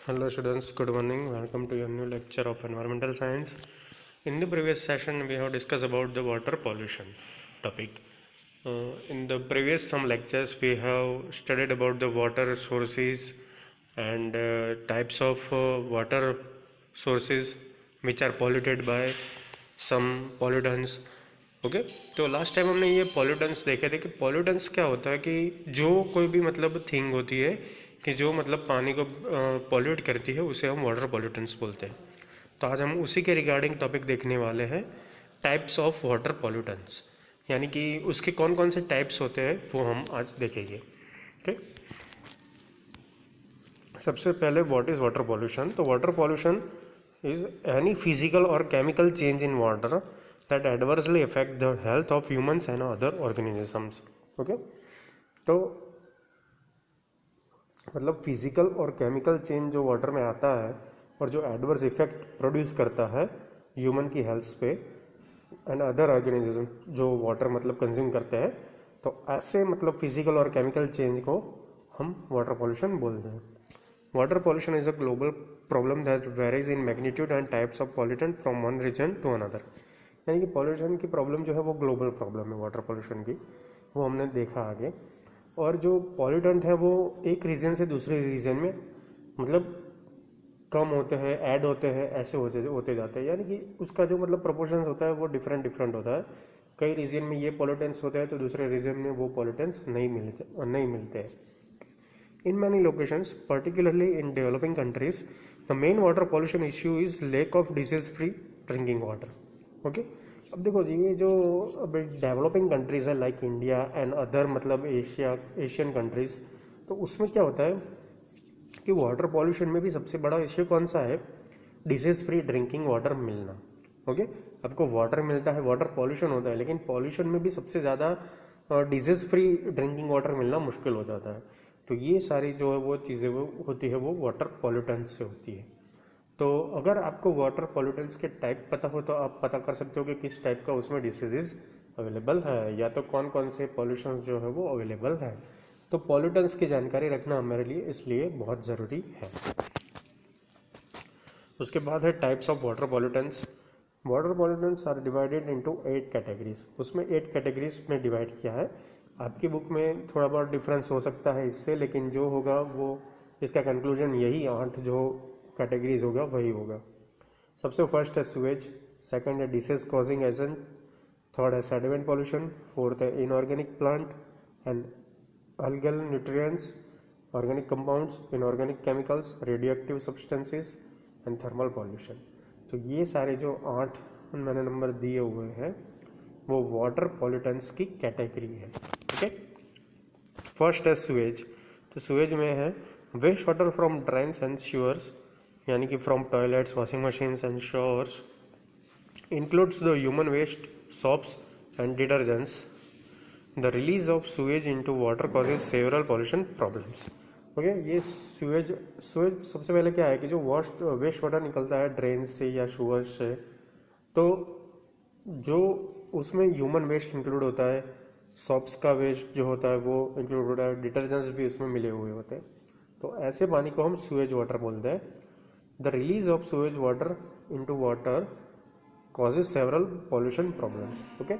Hello students, good morning. Welcome to your new lecture of environmental science. In the previous session, we have discussed about the water pollution topic. In the previous some lectures, we have studied about the water sources and types of water sources which are polluted by some pollutants. Okay तो last time हमने ये pollutants देखे थे कि pollutants क्या होता है कि जो कोई भी मतलब थिंग होती है कि जो मतलब पानी को पॉल्यूट करती है उसे हम वाटर पॉल्यूटेंट्स बोलते हैं। तो आज हम उसी के रिगार्डिंग टॉपिक देखने वाले हैं, टाइप्स ऑफ वाटर पॉल्यूटेंट्स, यानी कि उसके कौन कौन से टाइप्स होते हैं वो हम आज देखेंगे। ठीक, सबसे पहले व्हाट इज़ वाटर पॉल्यूशन। तो water pollution is any physical or chemical change in water that adversely affect the health of humans and other organisms. Okay, तो मतलब फिजिकल और केमिकल चेंज जो वाटर में आता है और जो एडवर्स इफेक्ट प्रोड्यूस करता है ह्यूमन की हेल्थ पे एंड अदर ऑर्गेनिज्म जो वाटर मतलब कंज्यूम करते हैं, तो ऐसे मतलब फिजिकल और केमिकल चेंज को हम वाटर पॉल्यूशन बोलते हैं। Water pollution is a global problem that varies in magnitude and types of pollutant from one region to another. यानी कि पॉल्यूशन की प्रॉब्लम जो है वो ग्लोबल प्रॉब्लम है वाटर पॉल्यूशन की, वो हमने देखा आगे। और जो पॉल्यूटेंट है वो एक रीजन से दूसरे रीजन में मतलब कम होते हैं, ऐड होते हैं, ऐसे होते जाते हैं, यानी कि उसका जो मतलब प्रोपोर्शंस होता है वो डिफरेंट होता है। कई रीजन में ये पॉल्यूटेंट्स होते हैं तो दूसरे रीजन में वो पॉल्यूटेंट्स नहीं मिलते हैं। In many locations, particularly in developing countries, the main water pollution issue is lack of disease-free drinking water. Okay, अब देखो जी, ये जो अब डेवलपिंग कंट्रीज है लाइक इंडिया एंड अदर मतलब एशियन कंट्रीज, तो उसमें क्या होता है कि वाटर पॉल्यूशन में भी सबसे बड़ा इश्यू कौन सा है? डिसीज फ्री ड्रिंकिंग वाटर मिलना। ओके, आपको वाटर मिलता है, वाटर पॉल्यूशन होता है, लेकिन पॉल्यूशन में भी सबसे ज़्यादा डिजीज फ्री ड्रिंकिंग वाटर मिलना मुश्किल हो जाता है। तो ये सारी जो है वो चीज़ें वो होती है वो वाटर पॉल्यूटेंट्स से होती है। तो अगर आपको वाटर पॉल्यूटेंट्स के टाइप पता हो तो आप पता कर सकते हो कि किस टाइप का उसमें डिसीजेज अवेलेबल है, या तो कौन कौन से पॉल्यूशन जो है वो अवेलेबल है। तो पॉल्यूटेंट्स की जानकारी रखना हमारे लिए इसलिए बहुत ज़रूरी है। उसके बाद है types of water pollutants. Water pollutants are divided into 8 categories. उसमें 8 कैटेगरीज में डिवाइड किया है। आपकी बुक में थोड़ा बहुत डिफरेंस हो सकता है इससे, लेकिन जो होगा वो इसका कंक्लूजन यही 8 जो कैटेगरीज होगा वही होगा। सबसे फर्स्ट है सुएज, सेकंड है डिसीज कॉजिंग एजेंट, थर्ड है सेडिमेंट पॉल्यूशन, फोर्थ है inorganic plant and algal nutrients, organic compounds, inorganic chemicals, radioactive substances and thermal pollution. तो ये सारे जो 8 मैंने नंबर दिए हुए हैं वो वाटर पॉल्यूटेंट्स की कैटेगरी है। ओके, फर्स्ट है सुएज। तो सुएज में है waste water from drains and sewers, यानी कि फ्रॉम toilets, washing machines and showers, includes the human waste, soaps and detergents. The release of sewage into water causes several pollution problems. Okay, ये sewage सबसे पहले क्या है कि जो वेस्ट वाटर निकलता है ड्रेन से या शूअर्स से, तो जो उसमें ह्यूमन वेस्ट इंक्लूड होता है, सॉप्स का वेस्ट जो होता है वो इंक्लूड होता है, डिटर्जेंट्स भी उसमें मिले हुए होते हैं। तो ऐसे पानी को हम सुएज वाटर बोलते हैं। The release of Suez water into water causes several pollution problems. Okay,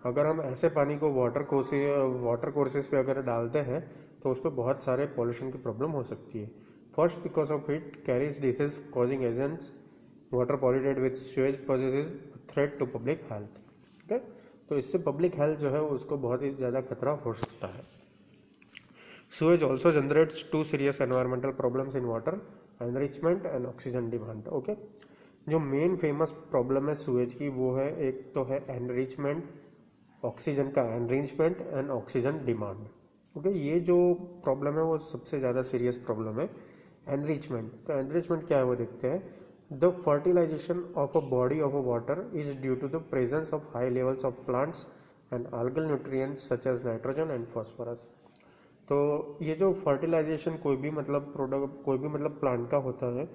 अगर हम ऐसे पानी को वाटर कोर्सेज पे अगर डालते हैं तो उस पर बहुत सारे पॉल्यूशन की प्रॉब्लम हो सकती है। First, because of it carries disease causing agents, water polluted with sewage possesses threat to public health. Okay, तो इससे पब्लिक हेल्थ जो है उसको बहुत ही ज़्यादा खतरा हो सकता है। Sewage also generates 2 serious environmental problems in water, enrichment and oxygen demand. Okay, जो मेन फेमस प्रॉब्लम है सूएज की वो है, एक तो है एनरिचमेंट, ऑक्सीजन का enrichment and oxygen demand. Okay, ये जो प्रॉब्लम है वो सबसे ज़्यादा सीरियस प्रॉब्लम है। एनरिचमेंट, तो एनरिचमेंट क्या है वो देखते हैं। The fertilisation of a body of a water is due to the presence of high levels of plants and algal nutrients such as nitrogen and phosphorus. तो ये जो फर्टिलाइजेशन कोई भी मतलब प्लांट का होता है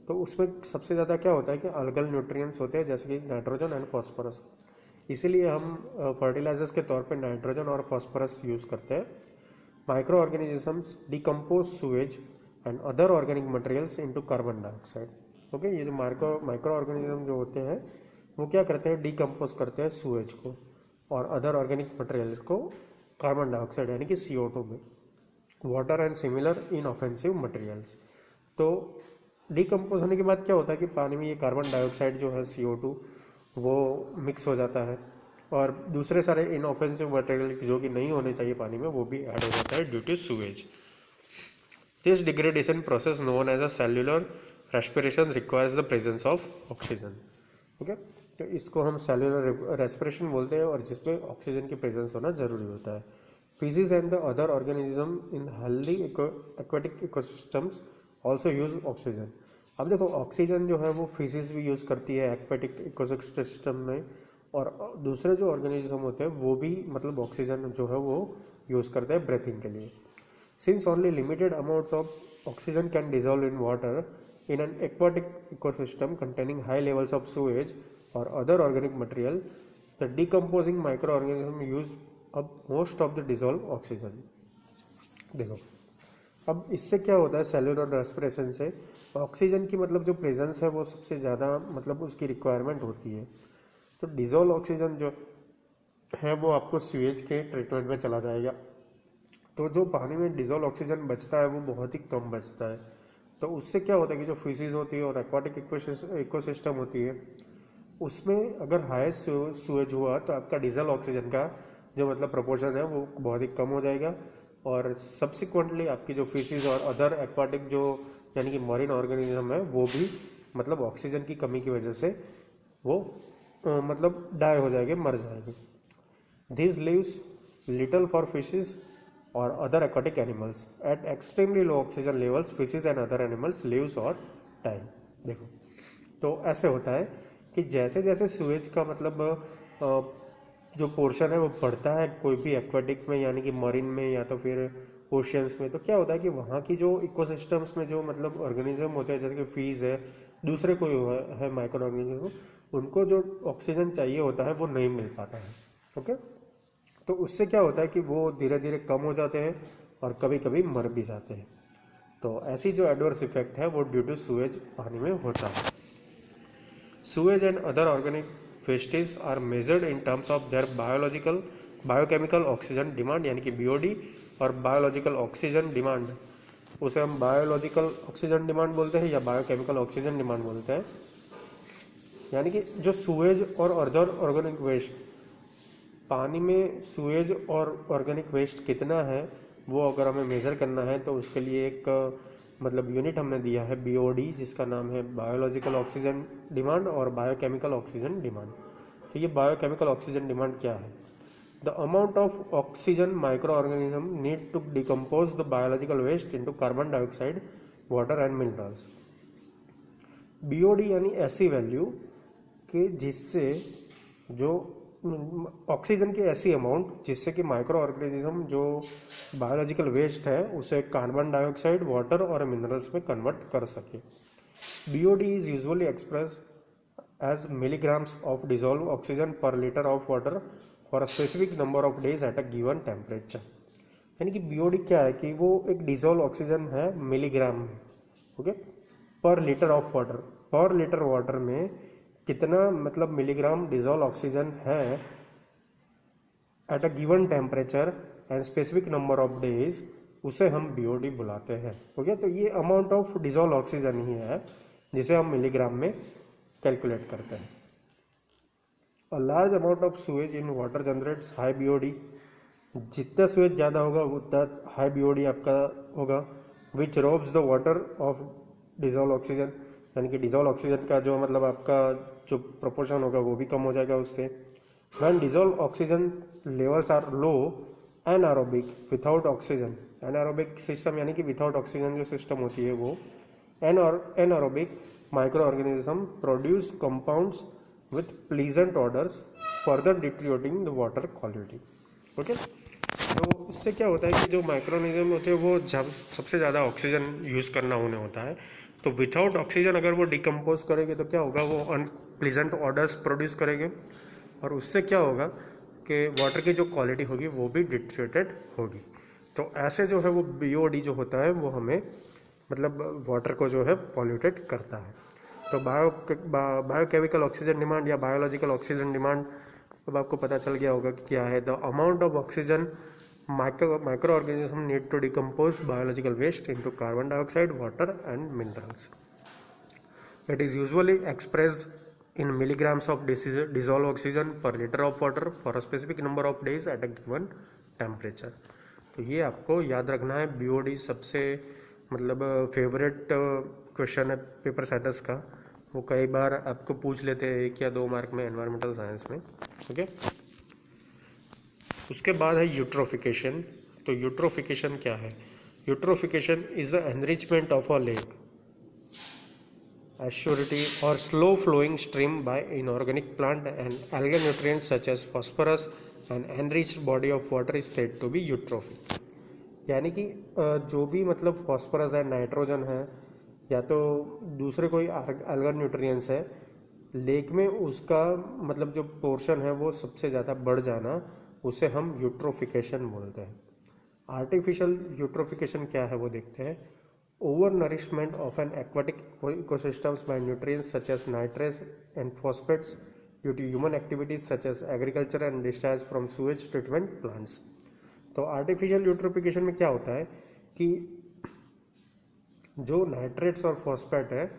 तो उसमें सबसे ज़्यादा क्या होता है कि अल्गल न्यूट्रिएंट्स होते हैं जैसे कि नाइट्रोजन एंड फॉस्फोरस। इसीलिए हम फर्टिलाइजर्स के तौर पे नाइट्रोजन और फॉस्फोरस यूज़ करते हैं। Micro organisms decompose Suez and other organic materials into carbon dioxide. Okay, ये जो माइक्रो ऑर्गेनिज्म जो होते हैं वो क्या करते हैं, डिकम्पोज करते हैं सूएज को और अदर ऑर्गेनिक मटेरियल्स को कार्बन डाइऑक्साइड यानी कि CO2 में, water and similar inoffensive materials. तो डिकम्पोज होने के बाद क्या होता है कि पानी में ये कार्बन डाइऑक्साइड जो है CO2 वो मिक्स हो जाता है और दूसरे सारे इनऑफेंसिव मटेरियल जो कि नहीं होने चाहिए पानी में वो भी ऐड हो जाता है due to sewage. This degradation process known as a cellular respiration requires the presence of oxygen. Okay, तो इसको हम सेल्युलर रेस्पिरेशन बोलते हैं और जिसमें ऑक्सीजन की प्रेजेंस होना जरूरी होता है। Fishes and the other organism in healthy aquatic ecosystems also use oxygen. अब देखो ऑक्सीजन जो है वो फिशेज भी यूज़ करती है एक्वेटिक इकोसिस्टम में, और दूसरे जो ऑर्गेनिज्म होते हैं वो भी मतलब ऑक्सीजन जो है वो यूज़ करते हैं ब्रीथिंग के लिए। Since only limited amounts of oxygen can dissolve in water in an aquatic ecosystem containing high levels of sewage or other organic material, the decomposing microorganisms use up most of the dissolved oxygen। देखो अब इससे क्या होता है, cellular respiration से oxygen की मतलब जो प्रेजेंस है वो सबसे ज़्यादा मतलब उसकी रिक्वायरमेंट होती है। तो डिजॉल्व ऑक्सीजन जो है वो आपको सीवेज के ट्रीटमेंट में चला जाएगा। तो जो पानी में डिजॉल्व ऑक्सीजन बचता है वो बहुत ही कम बचता है। तो उससे क्या होता है कि जो फिशेज होती है और एक्वाटिक इकोसिस्टम होती है उसमें अगर हाई सूएज हुआ तो आपका डिजल ऑक्सीजन का जो मतलब प्रोपोर्शन है वो बहुत ही कम हो जाएगा और सब्सिक्वेंटली आपकी जो फिशेज और अदर एक्वाटिक जो यानी कि मरीन ऑर्गेनिज्म है वो भी मतलब ऑक्सीजन की कमी की वजह से वो मतलब डाई हो जाएंगे, मर जाएंगे। This leaves little for fishes or other aquatic animals at extremely low oxygen levels, fishes and other animals lives or die। देखो तो ऐसे होता है कि जैसे जैसे सूएज का मतलब जो पोर्शन है वो बढ़ता है कोई भी एक्वाटिक में यानी कि मरीन में या तो फिर ओशियंस में, तो क्या होता है कि वहाँ की जो इकोसिस्टम्स में जो मतलब ऑर्गेनिज्म होते हैं जैसे कि फीस है, दूसरे कोई है माइक्रो ऑर्गेनिज्म, उनको जो ऑक्सीजन चाहिए होता है वो नहीं मिल पाता है। ओके, तो उससे क्या होता है कि वो धीरे धीरे कम हो जाते हैं और कभी कभी मर भी जाते हैं। तो ऐसी जो एडवर्स इफेक्ट है वो ड्यू टू सूएज पानी में होता है। Sewage and other organic wastage are measured in terms of their biochemical oxygen demand यानी कि BOD और बायोलॉजिकल ऑक्सीजन डिमांड। उसे हम बायोलॉजिकल ऑक्सीजन डिमांड बोलते हैं या बायोकेमिकल ऑक्सीजन डिमांड बोलते हैं। यानी कि जो सूएज और अदर ऑर्गेनिक वेस्ट, पानी में सूएज और ऑर्गेनिक वेस्ट कितना है वो अगर हमें मेज़र करना है तो उसके लिए एक मतलब यूनिट हमने दिया है BOD जिसका नाम है बायोलॉजिकल ऑक्सीजन डिमांड और बायोकेमिकल ऑक्सीजन डिमांड। तो ये बायोकेमिकल ऑक्सीजन डिमांड क्या है, the amount of oxygen micro organism need to decompose the biological waste into carbon dioxide, water and minerals. BOD यानी ऐसी वैल्यू कि जिससे जो ऑक्सीजन की ऐसी अमाउंट जिससे कि माइक्रो ऑर्गेनिज्म जो बायोलॉजिकल वेस्ट है उसे कार्बन डाइऑक्साइड, वाटर और मिनरल्स में कन्वर्ट कर सके। BOD is usually express as milligrams of dissolve oxygen per litre of water for a specific number of days at a given temperature. यानी कि BOD क्या है कि वो एक डिजॉल्व ऑक्सीजन है मिलीग्राम में। Okay, per litre of water, per litre water में कितना मतलब मिलीग्राम डिजॉल्व ऑक्सीजन है at a given temperature and specific number of days, उसे हम BOD बुलाते हैं। ओके, तो ये अमाउंट ऑफ डिजॉल्व ऑक्सीजन ही है जिसे हम मिलीग्राम में कैलकुलेट करते हैं। A large amount of sewage in water generates high BOD। जितना सूएज ज़्यादा होगा उतना हाई BOD आपका होगा। Which robs the water of dissolve oxygen, यानी कि डिजॉल्व ऑक्सीजन का जो मतलब आपका जो प्रोपोर्शन होगा वो भी कम हो जाएगा उससे। When dissolve oxygen levels are low, anaerobic without oxygen, anaerobic system यानी कि विथआउट ऑक्सीजन जो सिस्टम होती है वो anaerobic microorganism produce compounds with pleasant odours further deteriorating the water quality. Okay, तो इससे क्या होता है कि जो माइक्रो ऑर्गेनिज्म होते हैं वो सबसे ज़्यादा ऑक्सीजन यूज़ करना उन्हें होता है। तो विथआउट ऑक्सीजन अगर वो डिकम्पोज करेंगे तो क्या होगा, वो अनप्लीजेंट ऑर्डर्स प्रोड्यूस करेंगे और उससे क्या होगा कि वाटर की जो क्वालिटी होगी वो भी डिट्रिएटेड होगी। तो ऐसे जो है वो BOD जो होता है वो हमें मतलब वाटर को जो है पॉल्यूटेड करता है। तो बायोकेमिकल ऑक्सीजन डिमांड या बायोलॉजिकल ऑक्सीजन डिमांड अब आपको पता चल गया होगा कि क्या है। The amount of oxygen micro organism need to decompose biological waste into carbon dioxide, water and minerals. It is usually expressed in milligrams of dissolved oxygen per liter of water for a specific number of days at a given temperature। तो ये आपको याद रखना है। BOD सबसे मतलब favourite question है paper setters का। वो कई बार आपको पूछ लेते हैं 1 या 2 मार्क में एनवायरमेंटल साइंस में। ओके, उसके बाद है यूट्रोफिकेशन। तो यूट्रोफिकेशन क्या है? Eutrophication is the enrichment of a lake, assurity or slow flowing stream by inorganic plant and algal nutrients such as phosphorus and enriched body of water is said to be eutrophic। यानी कि जो भी मतलब phosphorus है, nitrogen है, या तो दूसरे कोई algal न्यूट्रिएंट्स है लेक में, उसका मतलब जो पोर्शन है वो सबसे ज़्यादा बढ़ जाना, उसे हम यूट्रोफिकेशन बोलते हैं। आर्टिफिशियल यूट्रोफिकेशन क्या है वो देखते हैं। Overnourishment of an aquatic ecosystems by nutrients such as nitrates and phosphates due to human activities such as agriculture and discharge from sewage treatment plants। तो आर्टिफिशियल यूट्रोफिकेशन में क्या होता है कि जो नाइट्रेट्स और फॉस्फेट है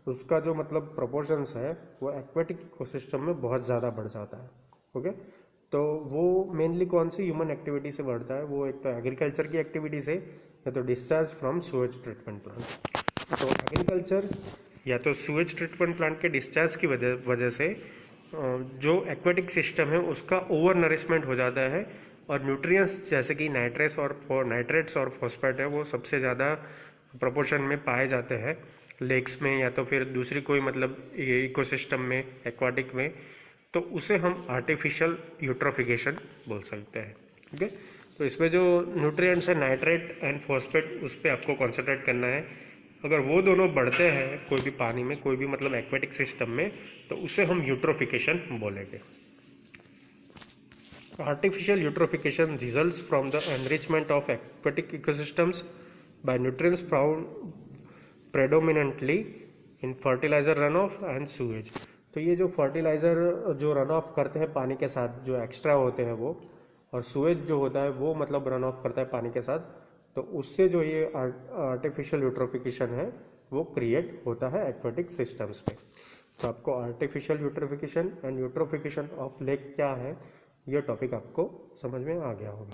उसका जो मतलब प्रोपोर्शंस है वो एक्वाटिक इकोसिस्टम में बहुत ज़्यादा बढ़ जाता है। ओके, तो वो मेनली कौन सी ह्यूमन एक्टिविटी से बढ़ता है? वो एक तो एग्रीकल्चर की एक्टिविटी से, या तो discharge from sewage treatment plant. तो एग्रीकल्चर या तो सूएज ट्रीटमेंट प्लांट के डिस्चार्ज की वजह से जो एक्वेटिक सिस्टम है उसका ओवर नरिशमेंट हो जाता है, और न्यूट्रिएंट्स जैसे कि नाइट्रेट्स और फॉस्फेट है वो सबसे ज़्यादा प्रोपोर्शन में पाए जाते हैं लेक्स में, या तो फिर दूसरी कोई मतलब इकोसिस्टम में, एक्वाटिक में। तो उसे हम आर्टिफिशियल यूट्रोफिकेशन बोल सकते हैं। ठीक है, तो इसमें जो न्यूट्रिएंट्स है नाइट्रेट एंड फॉस्फेट, उस पर आपको कॉन्सेंट्रेट करना है। अगर वो दोनों बढ़ते हैं कोई भी पानी में, कोई भी मतलब एक्वेटिक सिस्टम में, तो उसे हम यूट्रोफिकेशन बोलेंगे। Artificial eutrophication results from the enrichment of aquatic ecosystems by nutrients found predominantly in fertiliser run off and sewage. तो ये जो फर्टिलाइज़र जो रन ऑफ करते हैं पानी के साथ, जो एक्स्ट्रा होते हैं वो, और सूएज जो होता है वो मतलब रन ऑफ करता है पानी के साथ, तो उससे जो ये आर्टिफिशियल यूट्रोफिकेशन है वो क्रिएट होता है एक्वेटिक सिस्टम्स पे। तो आपको artificial eutrophication and eutrophication of lake क्या है, ये टॉपिक आपको समझ में आ गया होगा।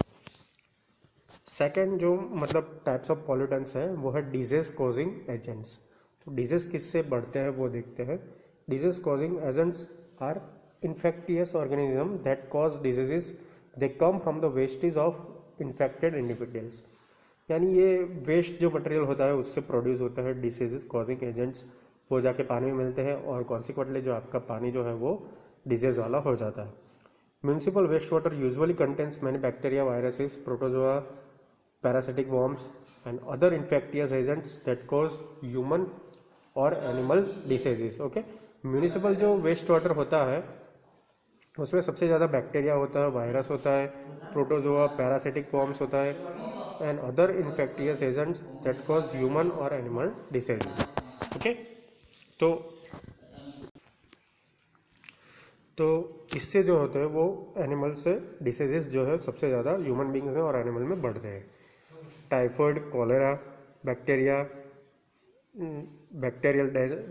सेकेंड जो मतलब टाइप्स ऑफ पॉल्यूटेंट्स हैं वो है डिजीज कॉजिंग एजेंट्स। तो डिजीज किससे बढ़ते हैं वो देखते हैं। Disease causing agents are infectious organisms that cause diseases. They come from the wastage of infected individuals। यानी ये वेस्ट जो मटेरियल होता है उससे प्रोड्यूस होता है डिसीजेज कॉजिंग एजेंट्स, वो जाके पानी में मिलते हैं और कॉन्सिक्वेंटली जो आपका पानी जो है वो डिजीज वाला हो जाता है। Municipal waste water usually contains many bacteria, viruses, protozoa, parasitic worms and other infectious agents that cause human और एनिमल डिसीजेज। ओके, म्यूनिसिपल जो वेस्ट वाटर होता है उसमें सबसे ज़्यादा बैक्टीरिया होता है, वायरस होता है, प्रोटोजोआ, पैरासिटिक फॉर्म्स होता है, and other infectious agents that cause human और एनिमल डिसीजेज। ओके, तो इससे जो होते हैं वो एनिमल से डिसीजेज जो है सबसे ज़्यादा ह्यूमन बींग में और एनिमल में बढ़ते हैं। Typhoid, cholera, bacterial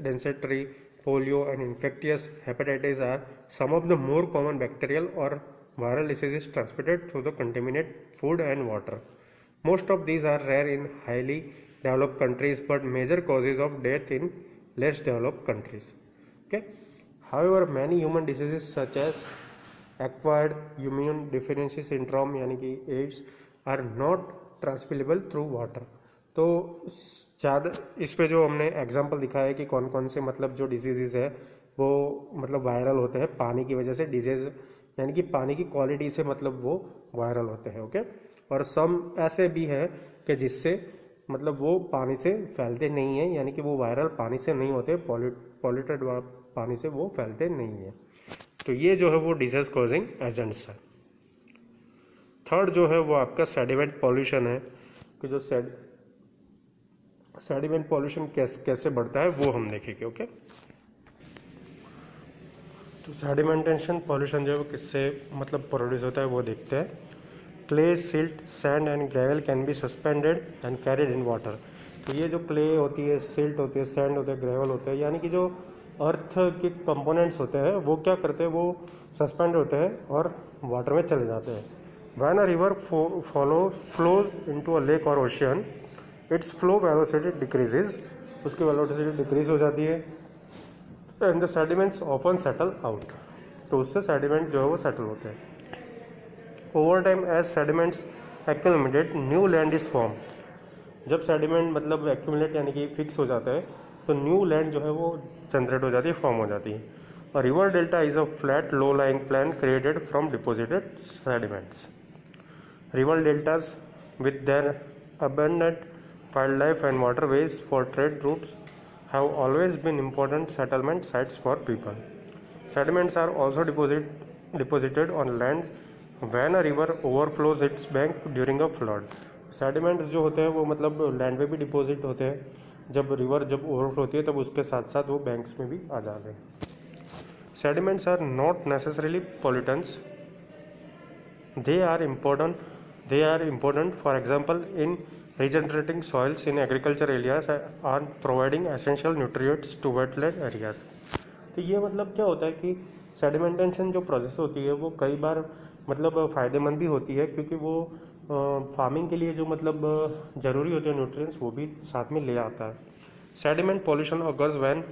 dysentery, polio and infectious hepatitis are some of the more common bacterial or viral diseases transmitted through the contaminated food and water. Most of these are rare in highly developed countries but major causes of death in less developed countries. Okay, however many human diseases such as acquired immune deficiency syndrome यानी कि AIDS are not transmissible through water। तो ज़्यादा इस पे जो हमने example दिखाया है कि कौन कौन से मतलब जो डिजीज़ है वो मतलब वायरल होते हैं पानी की वजह से। डिजीज़ यानी कि पानी की क्वालिटी से मतलब वो वायरल होते हैं। ओके, और सम ऐसे भी है कि जिससे मतलब वो पानी से फैलते नहीं हैं, यानी कि वो वायरल पानी से नहीं होते, पॉल्यूटेड पानी से वो फैलते नहीं हैं। तो ये जो है वो डिजीज़ कॉजिंग एजेंट्स है। थर्ड जो है वो आपका सेडिमेंट पॉल्यूशन है कि जो सेडिमेंट पॉल्यूशन कैसे बढ़ता है वो हम देखेंगे। ओके, तो सेडिमेंटेशन पॉल्यूशन जो है वो किससे मतलब प्रोड्यूस होता है वो देखते हैं। Clay, silt, sand and gravel can be suspended and carried in water. तो ये जो क्ले होती है, सिल्ट होती है, सैंड होता है, ग्रेवल होता है, यानी कि जो अर्थ के कंपोनेंट्स होते हैं वो क्या करते हैं, वो सस्पेंड होते हैं और वाटर में चले जाते हैं। When a river flows into a lake or ocean, its flow velocity decreases, उसकी वेलोसिटी डिक्रीज हो जाती है and the sediments often settle out. तो उससे सेडिमेंट जो है वो सेटल होते हैं। Over time as sediments accumulate new land is form. जब सेडिमेंट मतलब एक्यूमुलेट यानी कि फिक्स हो जाता है तो न्यू लैंड जो है वो जनरेट हो जाती है, फॉर्म हो जाती है। और river delta is a flat low lying plan created from deposited sediments. River deltas, with their abundant wildlife and waterways for trade routes, have always been important settlement sites for people. Sediments are also deposited on land when a river overflows its bank during a flood. Sediments जो होते हैं वो मतलब land पे भी deposit होते हैं, जब रिवर जब ओवरफ्लो होती है तब उसके साथ साथ वो बैंक्स में भी आ जाते हैं। Sediments are not necessarily pollutants. They are important. They are important, for example, in regenerating soils in agriculture areas and providing essential nutrients to wetland areas. तो ये मतलब क्या होता है कि सेडिमेंटेशन जो प्रोसेस होती है वो कई बार मतलब फ़ायदेमंद भी होती है, क्योंकि वो फार्मिंग के लिए जो मतलब ज़रूरी होते हैं न्यूट्रिएंट्स वो भी साथ में ले आता है। Sediment pollution occurs when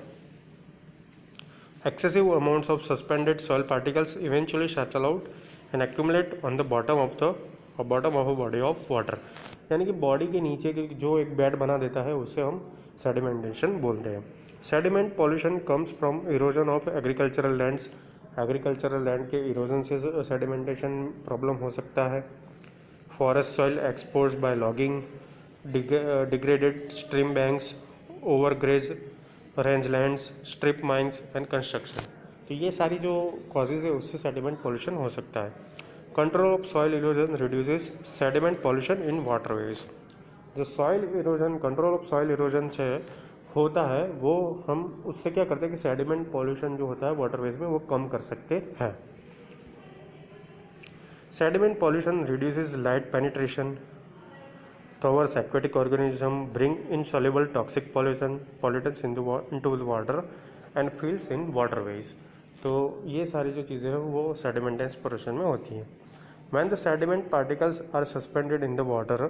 excessive amounts of suspended soil particles eventually settle out and accumulate on the bottom of a body of water. यानी कि बॉडी के नीचे के जो एक बेड बना देता है उसे हम सेडिमेंटेशन बोलते हैं। Sediment pollution comes from erosion of agricultural lands. Agricultural land के इरोजन से सेडिमेंटेशन प्रॉब्लम हो सकता है। Forest soil exposed by logging, degraded stream banks, overgraze rangelands, strip mines and construction. तो ये सारी जो कॉजेज है उससे सेडिमेंट पॉल्यूशन हो सकता है। Control of soil erosion reduces sediment pollution in waterways. जो soil erosion, control of soil erosion से होता है वो हम उससे क्या करते हैं कि सेडिमेंट पॉल्यूशन जो होता है वाटरवेज में वो कम कर सकते हैं। Sediment pollution reduces light penetration towards aquatic organism, bring insoluble toxic pollutants into the water and fields in waterways. तो ये सारी जो चीज़ें हैं वो सेडिमेंटेशन प्रोसेस में होती हैं। When the sediment particles are suspended in the water,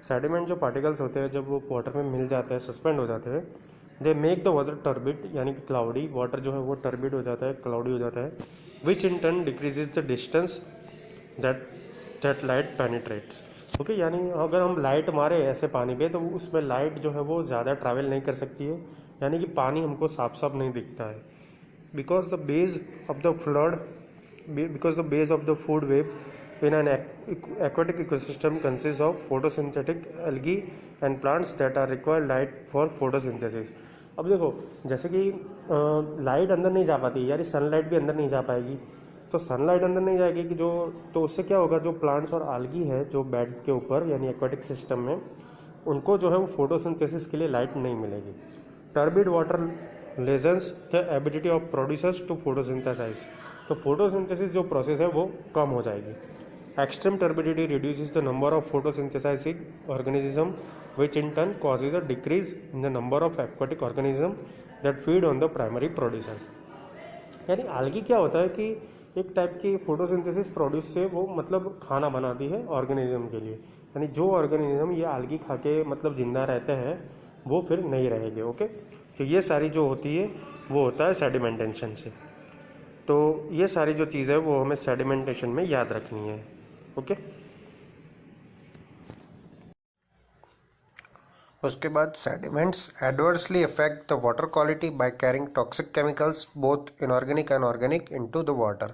sediment जो पार्टिकल्स होते हैं जब वो वाटर में मिल जाते हैं, सस्पेंड हो जाते हैं, they make the water turbid यानी कि क्लाउडी। वाटर जो है वो टर्बिड हो जाता है, क्लाउडी हो जाता है, which in turn decreases the distance that light penetrates. Okay, यानी अगर हम लाइट मारे ऐसे पानी पे तो उसमें लाइट जो है वो ज़्यादा ट्रैवल नहीं कर सकती है, यानी कि पानी हमको साफ साफ नहीं दिखता है। Because the base of the flood because the base of the food web in an aquatic ecosystem consists of photosynthetic algae and plants that are required light for photosynthesis. अब देखो जैसे कि लाइट अंदर नहीं जा पाती, यानी सनलाइट भी अंदर नहीं जा पाएगी, तो सनलाइट अंदर नहीं जाएगी कि जो, तो उससे क्या होगा, जो प्लांट्स और आल्गी है जो बेड के ऊपर यानी एक्वाटिक सिस्टम में, उनको जो है वो फोटोसिंथेसिस के लिए लाइट नहीं मिलेगी। Turbid water lessens the ability of producers to photosynthesise. तो फोटोसिंथेसिस जो प्रोसेस है वो कम हो जाएगी। Extreme turbidity reduces the number of photosynthesising organism which in turn causes a decrease in the number of aquatic organism that feed on the primary producers. यानी algae क्या होता है कि एक टाइप की फोटोसिंथेसिस प्रोड्यूस से वो मतलब खाना बनाती है ऑर्गेनिज्म के लिए, यानी जो ऑर्गेनिज्म ये आल्गी खा के मतलब जिंदा रहते हैं वो फिर नहीं रहेंगे। ओके, तो ये सारी जो होती है वो होता है सेडिमेंटेशन से। तो ये सारी जो चीज़ है वो हमें सेडिमेंटेशन में याद रखनी है। ओके, उसके बाद sediments adversely affect the water quality by carrying toxic chemicals both inorganic and organic into the water.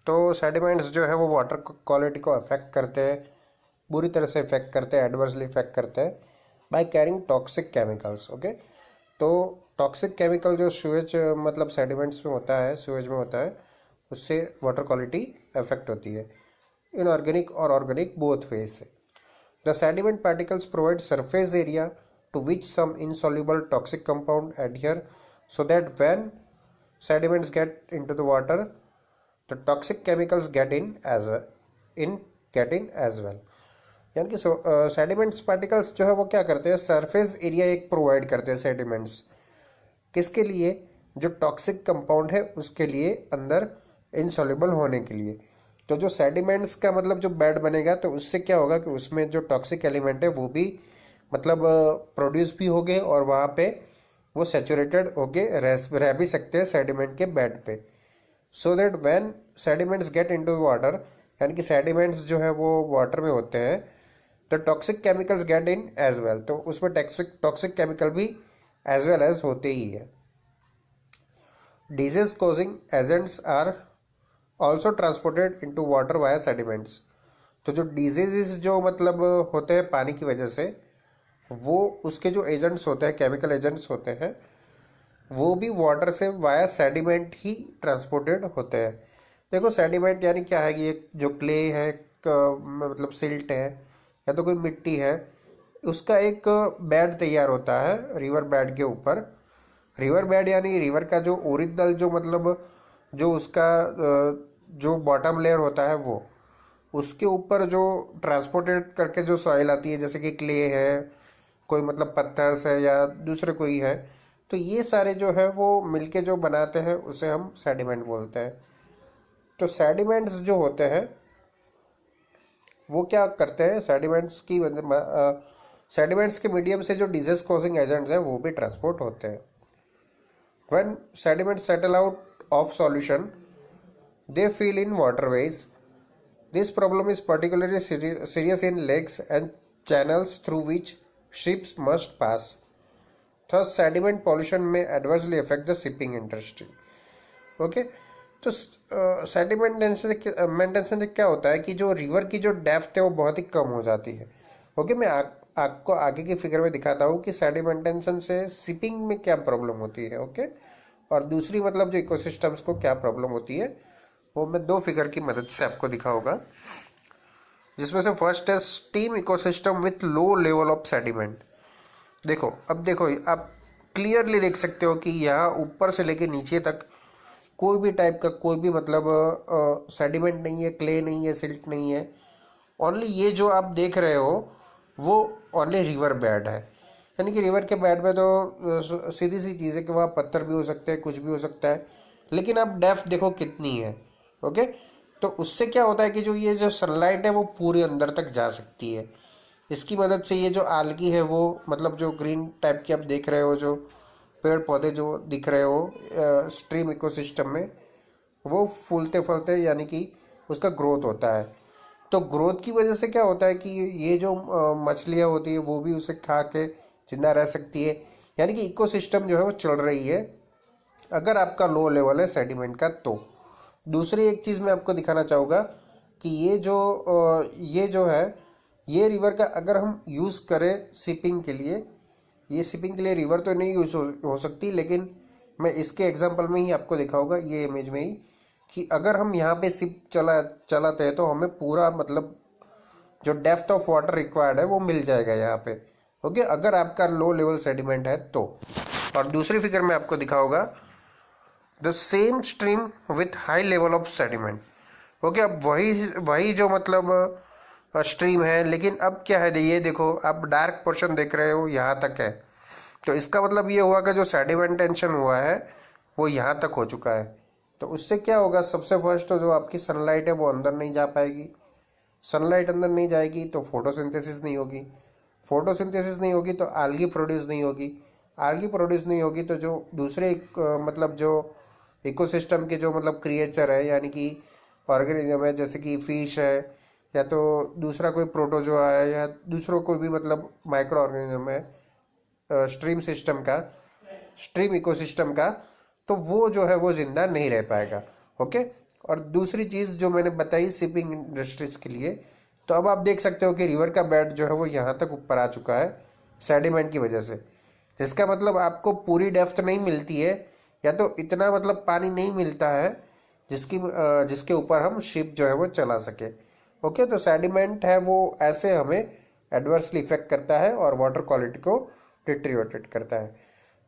तो सेडिमेंट्स जो है वो वाटर क्वालिटी को अफेक्ट करते हैं, बुरी तरह से इफेक्ट करते हैं, एडवर्सली इफेक्ट करते हैं by carrying toxic chemicals. Okay, तो टॉक्सिक केमिकल जो सूएज मतलब सेडिमेंट्स में होता है, सूएज में होता है, उससे वाटर क्वालिटी अफेक्ट होती है, इनऑर्गेनिक और ऑर्गेनिक बोथ वेज से। The sediment particles provide surface area to which some insoluble toxic compound adhere, so that when sediments get into the water, the toxic chemicals get in as well. यानी कि sediments particles जो है वो क्या करते हैं, surface area एक provide करते हैं सेडिमेंट्स, किसके लिए, जो टॉक्सिक कंपाउंड है उसके लिए अंदर इनसॉल्युबल होने के लिए। तो जो सेडिमेंट्स का मतलब जो बेड बनेगा तो उससे क्या होगा कि उसमें जो टॉक्सिक एलिमेंट है वो भी मतलब प्रोड्यूस भी हो गए और वहाँ पे वो सेचुरेटेड होके रह भी सकते हैं सेडिमेंट के बेड पे। So that when sediments get into water, यानी कि सेडिमेंट्स जो है वो वाटर में होते हैं, तो toxic chemicals get in as well, तो उसमें टॉक्सिक केमिकल भी एज वेल एज होते ही है। Disease causing agents are also transported into water via sediments. तो जो डिजीजेस जो मतलब होते हैं पानी की वजह से, वो उसके जो एजेंट्स होते हैं, केमिकल एजेंट्स होते हैं, वो भी वाटर से वाया सेडिमेंट ही ट्रांसपोर्टेड होते हैं। देखो सेडिमेंट यानी क्या है कि एक जो क्ले है मतलब सिल्ट है या तो कोई मिट्टी है, उसका एक बेड तैयार होता है रिवर बेड के ऊपर। रिवर बेड यानी रिवर का जो ओरिजिनल जो मतलब जो उसका जो बॉटम लेयर होता है वो, उसके ऊपर जो ट्रांसपोर्टेड करके जो सॉइल आती है, जैसे कि क्ले है, कोई मतलब पत्थर है या दूसरे कोई है, तो ये सारे जो है वो मिलके जो बनाते हैं उसे हम सेडिमेंट बोलते हैं। तो सेडिमेंट्स जो होते हैं वो क्या करते हैं, सेडिमेंट्स के मीडियम से जो डिजीज कॉजिंग एजेंट्स हैं वो भी ट्रांसपोर्ट होते हैं। When sediments settle out of solution, they fill in waterways. This problem is particularly serious in lakes and channels through which ships must pass. Thus, sediment pollution may adversely affect the shipping industry. Okay? तो sediment maintenance से क्या होता है कि जो river की जो depth है वो बहुत ही कम हो जाती है। ओके, मैं आपको आगे की फिगर में दिखाता हूँ कि सेडिमेंटेशन से शिपिंग में क्या प्रॉब्लम होती है। ओके, और दूसरी मतलब जो इकोसिस्टम्स को क्या प्रॉब्लम होती है वो मैं 2 फिगर की मदद से आपको दिखाऊंगा, जिसमें से फर्स्ट है steam ecosystem with low level of sediment. देखो, अब देखो आप क्लियरली देख सकते हो कि यहाँ ऊपर से लेके नीचे तक कोई भी टाइप का कोई भी मतलब सेडिमेंट नहीं है, क्ले नहीं है, सिल्ट नहीं है। ओनली ये जो आप देख रहे हो वो ओनली रिवर बेड है। यानी कि रिवर के बेड में तो सीधी सी चीज़ है कि वहाँ पत्थर भी हो सकते हैं, कुछ भी हो सकता है, लेकिन आप डेप्थ देखो कितनी है। ओके, तो उससे क्या होता है कि जो ये जो सनलाइट है वो पूरे अंदर तक जा सकती है। इसकी मदद से ये जो आलगी है वो मतलब जो ग्रीन टाइप की आप देख रहे हो, जो पेड़ पौधे जो दिख रहे हो स्ट्रीम इकोसिस्टम में, वो फूलते फलते यानी कि उसका ग्रोथ होता है। तो ग्रोथ की वजह से क्या होता है कि ये जो मछलियाँ होती है वो भी उसे खा के जिंदा रह सकती है। यानी कि इकोसिस्टम जो है वो चल रही है अगर आपका लो लेवल है सेडिमेंट का। तो दूसरी एक चीज़ मैं आपको दिखाना चाहूँगा कि ये जो है ये रिवर का अगर हम यूज़ करें शिपिंग के लिए, ये शिपिंग के लिए रिवर तो नहीं यूज हो सकती, लेकिन मैं इसके एग्जांपल में ही आपको दिखाऊंगा ये इमेज में ही कि अगर हम यहाँ पे शिप चलाते हैं तो हमें पूरा मतलब जो डेप्थ ऑफ वाटर रिक्वायर्ड है वो मिल जाएगा यहाँ पे। ओके, अगर आपका लो लेवल सेडिमेंट है तो। और दूसरी फिगर में आपको दिखाऊंगा the same stream with high level of sediment. Okay, अब वही जो मतलब स्ट्रीम है, लेकिन अब क्या है, ये देखो आप डार्क पोर्शन देख रहे हो, यहाँ तक है। तो इसका मतलब ये हुआ कि जो सेडिमेंटेशन हुआ है वो यहाँ तक हो चुका है। तो उससे क्या होगा, सबसे फर्स्ट तो जो आपकी सनलाइट है वो अंदर नहीं जा पाएगी। सनलाइट अंदर नहीं जाएगी तो फोटोसिंथेसिस नहीं होगी। फोटोसिंथेसिस नहीं होगी तो आल्गी प्रोड्यूस नहीं होगी। आल्गी प्रोड्यूस नहीं होगी तो जो दूसरे मतलब जो इकोसिस्टम के जो मतलब क्रिएचर है यानी कि ऑर्गेनिज्म है, जैसे कि फिश है या तो दूसरा कोई प्रोटोजोआ है या दूसरों कोई भी मतलब माइक्रो ऑर्गेनिज्म है स्ट्रीम इकोसिस्टम का, तो वो जो है वो जिंदा नहीं रह पाएगा। ओके, और दूसरी चीज़ जो मैंने बताई शिपिंग इंडस्ट्रीज के लिए, तो अब आप देख सकते हो कि रिवर का बेड जो है वो यहाँ तक ऊपर आ चुका है सेडिमेंट की वजह से। जिसका मतलब आपको पूरी डेप्थ नहीं मिलती है या तो इतना मतलब पानी नहीं मिलता है जिसके ऊपर हम शिप जो है वो चला सके। ओके, तो सेडिमेंट है वो ऐसे हमें एडवर्सली इफेक्ट करता है और वाटर क्वालिटी को डिट्रीब्यूटेड करता है।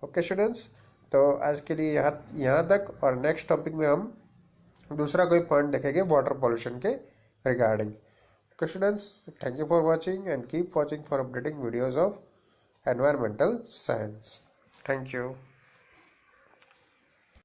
ओके स्टूडेंट्स, तो आज के लिए यहाँ तक, और नेक्स्ट टॉपिक में हम दूसरा कोई पॉइंट देखेंगे वाटर पॉल्यूशन के regarding. Okay students, thank you for watching and keep watching for updating videos of environmental science. Thank you.